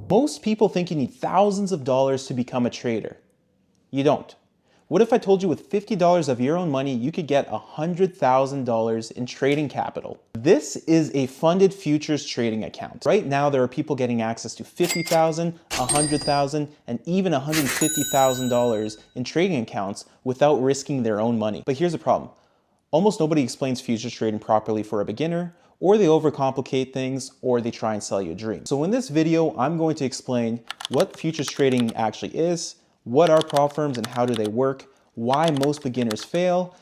Most people think you need thousands of dollars to become a trader. You don't. What if I told you with $50 of your own money, you could get $100,000 in trading capital? This is a funded futures trading account. Right now, there are people getting access to $50,000, $100,000, and even $150,000 in trading accounts without risking their own money. But here's the problem. Almost nobody explains futures trading properly for a beginner, or they overcomplicate things, or they try and sell you a dream. So in this video, I'm going to explain what futures trading actually is, what are prop firms and how do they work, why most beginners fail,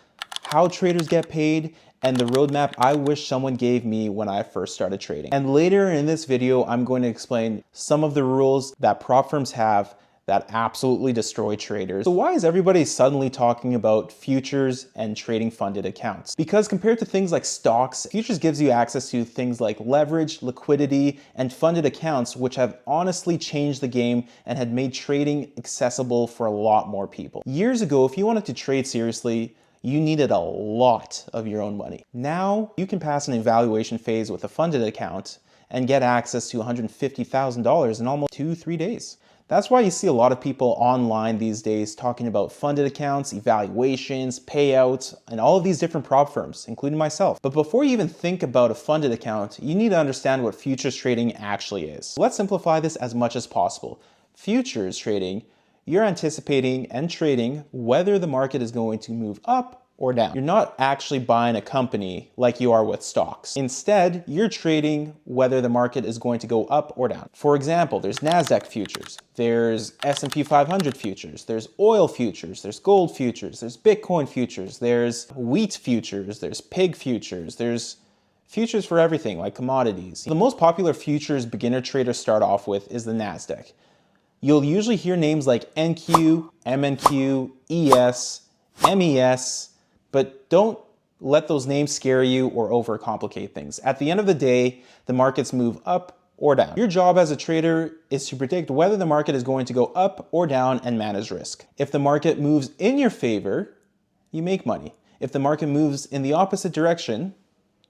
how traders get paid, and the roadmap I wish someone gave me when I first started trading. And later in this video, I'm going to explain some of the rules that prop firms have that absolutely destroy traders. So why is everybody suddenly talking about futures and trading funded accounts? Because compared to things like stocks, futures gives you access to things like leverage, liquidity, and funded accounts, which have honestly changed the game and had made trading accessible for a lot more people. Years ago, if you wanted to trade seriously, you needed a lot of your own money. Now, you can pass an evaluation phase with a funded account and get access to $150,000 in almost 2-3 days. That's why you see a lot of people online these days talking about funded accounts, evaluations, payouts, and all of these different prop firms, including myself. But before you even think about a funded account, you need to understand what futures trading actually is. Let's simplify this as much as possible. Futures trading, you're anticipating and trading whether the market is going to move up or down. You're not actually buying a company like you are with stocks. Instead, you're trading whether the market is going to go up or down. For example, there's NASDAQ futures, there's S&P 500 futures, there's oil futures, there's gold futures, there's Bitcoin futures, there's wheat futures, there's pig futures, there's futures for everything like commodities. The most popular futures beginner traders start off with is the NASDAQ. You'll usually hear names like NQ, MNQ, ES, MES, but don't let those names scare you or overcomplicate things. At the end of the day, the markets move up or down. Your job as a trader is to predict whether the market is going to go up or down and manage risk. If the market moves in your favor, you make money. If the market moves in the opposite direction,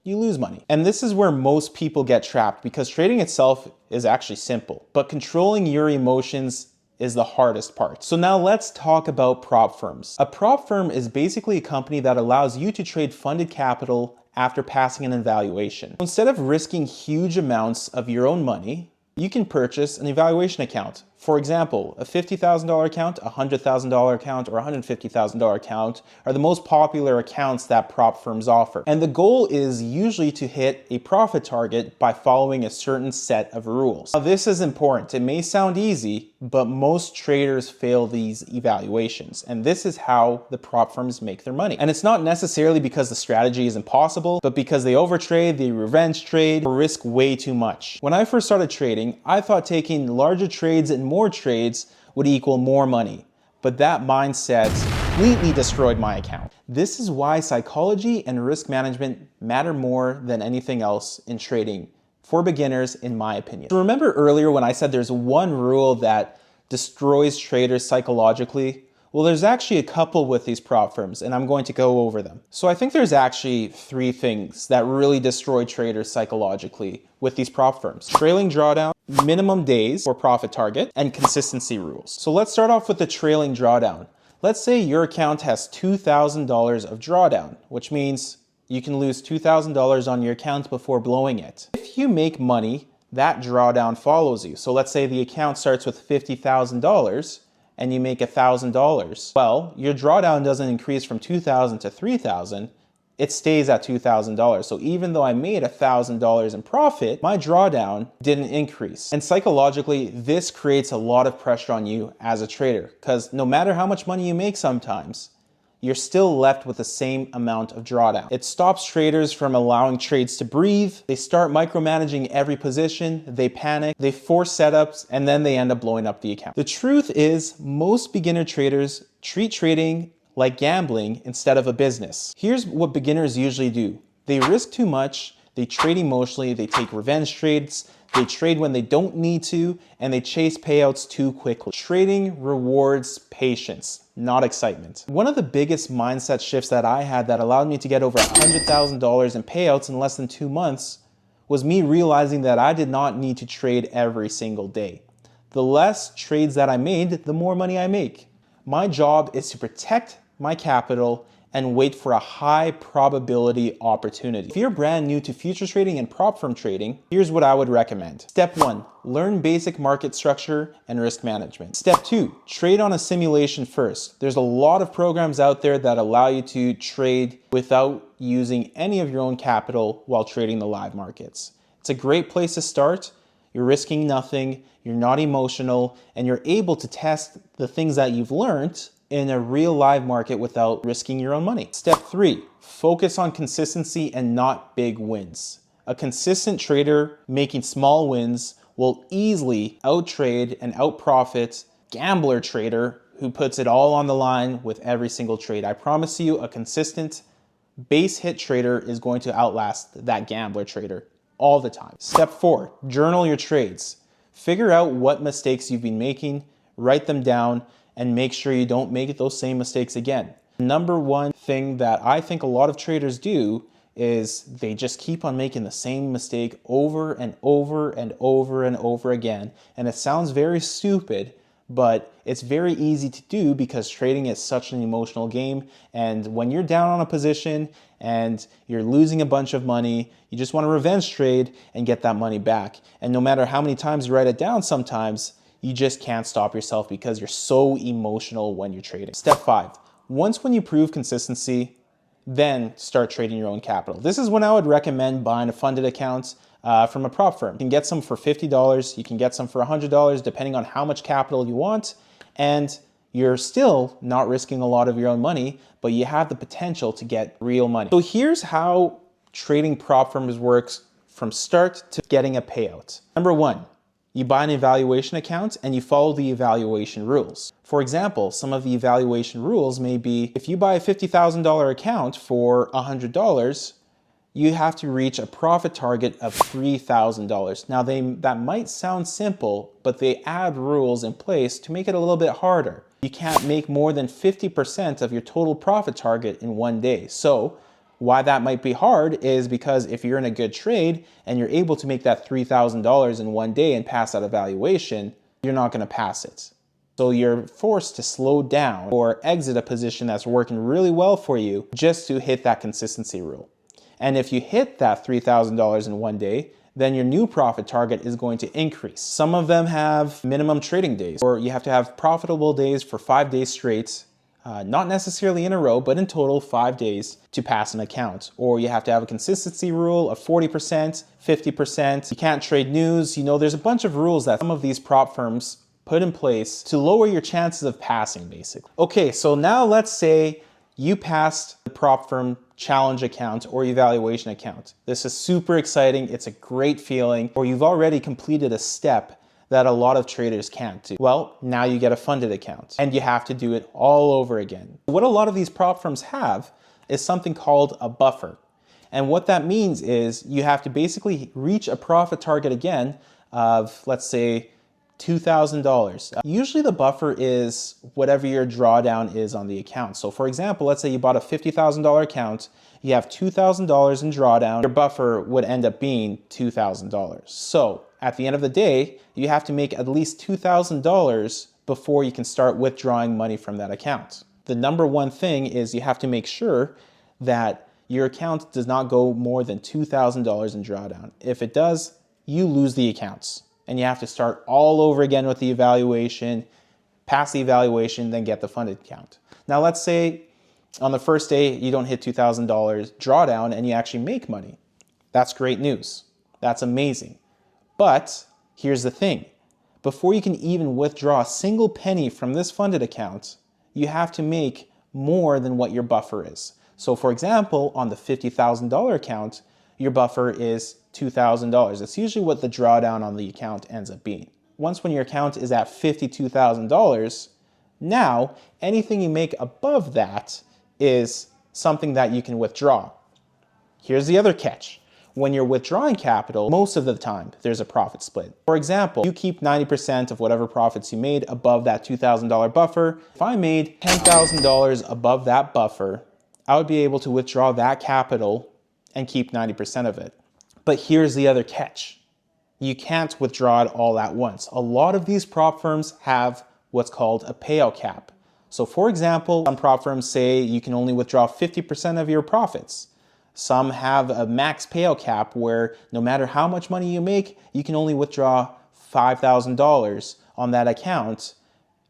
you lose money. And this is where most people get trapped because trading itself is actually simple, but controlling your emotions is the hardest part. So now let's talk about prop firms. A prop firm is basically a company that allows you to trade funded capital after passing an evaluation. Instead of risking huge amounts of your own money, you can purchase an evaluation account. For example, a $50,000 account, a $100,000 account, or a $150,000 account are the most popular accounts that prop firms offer. And the goal is usually to hit a profit target by following a certain set of rules. Now, this is important. It may sound easy, but most traders fail these evaluations. And this is how the prop firms make their money. And it's not necessarily because the strategy is impossible, but because they overtrade, they revenge trade, or risk way too much. When I first started trading, I thought taking larger trades and more trades would equal more money. But that mindset completely destroyed my account. This is why psychology and risk management matter more than anything else in trading for beginners, in my opinion. So remember earlier when I said there's one rule that destroys traders psychologically? Well, there's actually a couple with these prop firms, and I'm going to go over them. So I think there's actually 3 things that really destroy traders psychologically with these prop firms: trailing drawdown, minimum days for profit target, and consistency rules. So let's start off with the trailing drawdown. Let's say your account has $2,000 of drawdown, which means you can lose $2,000 on your account before blowing it. If you make money, that drawdown follows you. So let's say the account starts with $50,000 and you make $1,000. Well, your drawdown doesn't increase from $2,000 to $3,000. It stays at $2,000. So even though I made $1,000 in profit, my drawdown didn't increase. And psychologically, this creates a lot of pressure on you as a trader, because no matter how much money you make sometimes, you're still left with the same amount of drawdown. It stops traders from allowing trades to breathe. They start micromanaging every position, they panic, they force setups, and then they end up blowing up the account. The truth is, most beginner traders treat trading like gambling instead of a business. Here's what beginners usually do. They risk too much, they trade emotionally, they take revenge trades, they trade when they don't need to, and they chase payouts too quickly. Trading rewards patience, not excitement. One of the biggest mindset shifts that I had that allowed me to get over $100,000 in payouts in less than 2 months was me realizing that I did not need to trade every single day. The less trades that I made, the more money I make. My job is to protect my capital and wait for a high probability opportunity. If you're brand new to futures trading and prop firm trading, here's what I would recommend. Step 1, learn basic market structure and risk management. Step 2, trade on a simulation first. There's a lot of programs out there that allow you to trade without using any of your own capital while trading the live markets. It's a great place to start. You're risking nothing, you're not emotional, and you're able to test the things that you've learned in a real live market without risking your own money. Step 3, focus on consistency and not big wins. A consistent trader making small wins will easily outtrade and outprofit gambler trader who puts it all on the line with every single trade. I promise you, a consistent base hit trader is going to outlast that gambler trader all the time. Step 4, journal your trades. Figure out what mistakes you've been making, write them down, and make sure you don't make those same mistakes again. Number one thing that I think a lot of traders do is they just keep on making the same mistake over and over and over and over again. And it sounds very stupid, but it's very easy to do because trading is such an emotional game. And when you're down on a position and you're losing a bunch of money, you just want to revenge trade and get that money back. And no matter how many times you write it down, sometimes you just can't stop yourself because you're so emotional when you're trading. Step 5, once when you prove consistency, then start trading your own capital. This is when I would recommend buying a funded account from a prop firm. You can get some for $50, you can get some for $100, depending on how much capital you want, and you're still not risking a lot of your own money, but you have the potential to get real money. So here's how trading prop firms works from start to getting a payout. Number 1, you buy an evaluation account and you follow the evaluation rules. For example, some of the evaluation rules may be if you buy a $50,000 account for $100, you have to reach a profit target of $3,000. Now that might sound simple, but they add rules in place to make it a little bit harder. You can't make more than 50% of your total profit target in one day. So why that might be hard is because if you're in a good trade and you're able to make that $3,000 in one day and pass that evaluation, you're not going to pass it. So you're forced to slow down or exit a position that's working really well for you just to hit that consistency rule. And if you hit that $3,000 in one day, then your new profit target is going to increase. Some of them have minimum trading days, or you have to have profitable days for 5 days straight. Not necessarily in a row, but in total 5 days to pass an account. Or you have to have a consistency rule of 40%, 50%. You can't trade news. You know, there's a bunch of rules that some of these prop firms put in place to lower your chances of passing, basically. Okay, so now let's say you passed the prop firm challenge account or evaluation account. This is super exciting. It's a great feeling. Or you've already completed a step that a lot of traders can't do. Well, now you get a funded account and you have to do it all over again. What a lot of these prop firms have is something called a buffer. And what that means is you have to basically reach a profit target again of, let's say, $2,000. Usually the buffer is whatever your drawdown is on the account. So for example, let's say you bought a $50,000 account, you have $2,000 in drawdown, your buffer would end up being $2,000. So at the end of the day, you have to make at least $2,000 before you can start withdrawing money from that account. The number one thing is you have to make sure that your account does not go more than $2,000 in drawdown. If it does, you lose the accounts and you have to start all over again with the evaluation, pass the evaluation, then get the funded account. Now let's say on the first day you don't hit $2,000 drawdown and you actually make money. That's great news. That's amazing. But here's the thing. Before you can even withdraw a single penny from this funded account, you have to make more than what your buffer is. So for example, on the $50,000 account, your buffer is $2,000. It's usually what the drawdown on the account ends up being. Once when your account is at $52,000, now anything you make above that is something that you can withdraw. Here's the other catch. When you're withdrawing capital, most of the time there's a profit split. For example, you keep 90% of whatever profits you made above that $2,000 buffer. If I made $10,000 above that buffer, I would be able to withdraw that capital and keep 90% of it. But here's the other catch. You can't withdraw it all at once. A lot of these prop firms have what's called a payout cap. So for example, some prop firms say you can only withdraw 50% of your profits. Some have a max payout cap where no matter how much money you make, you can only withdraw $5,000 on that account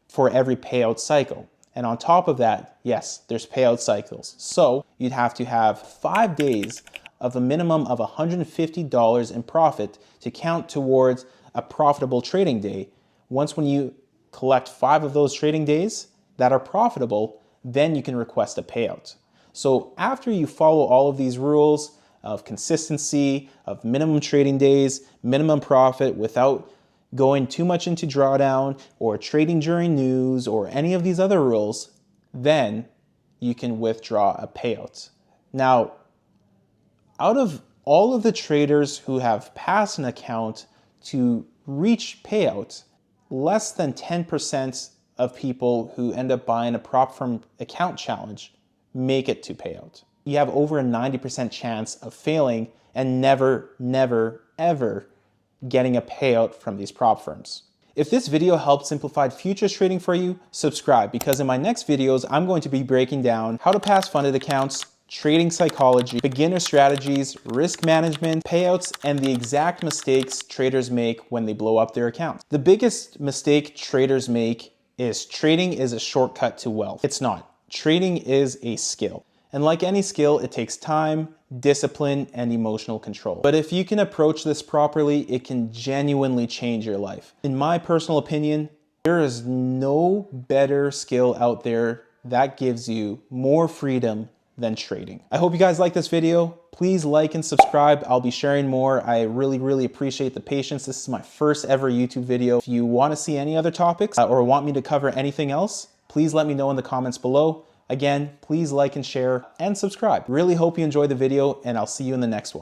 for every payout cycle. And on top of that, yes, there's payout cycles. So you'd have to have 5 days of a minimum of $150 in profit to count towards a profitable trading day. Once when you collect 5 of those trading days that are profitable, then you can request a payout. So after you follow all of these rules of consistency, of minimum trading days, minimum profit without going too much into drawdown or trading during news or any of these other rules, then you can withdraw a payout. Now, out of all of the traders who have passed an account to reach payout, less than 10% of people who end up buying a prop firm account challenge make it to payout. You have over a 90% chance of failing and never, ever getting a payout from these prop firms. If this video helped simplify futures trading for you, subscribe, because in my next videos, I'm going to be breaking down how to pass funded accounts, trading psychology, beginner strategies, risk management, payouts, and the exact mistakes traders make when they blow up their accounts. The biggest mistake traders make is trading is a shortcut to wealth. It's not. Trading is a skill. And like any skill, it takes time, discipline, and emotional control. But if you can approach this properly, it can genuinely change your life. In my personal opinion, there is no better skill out there that gives you more freedom than trading. I hope you guys like this video. Please like and subscribe. I'll be sharing more. I really appreciate the patience. This is my first ever YouTube video. If you want to see any other topics or want me to cover anything else, please let me know in the comments below. Again, please like and share and subscribe. Really hope you enjoyed the video, and I'll see you in the next one.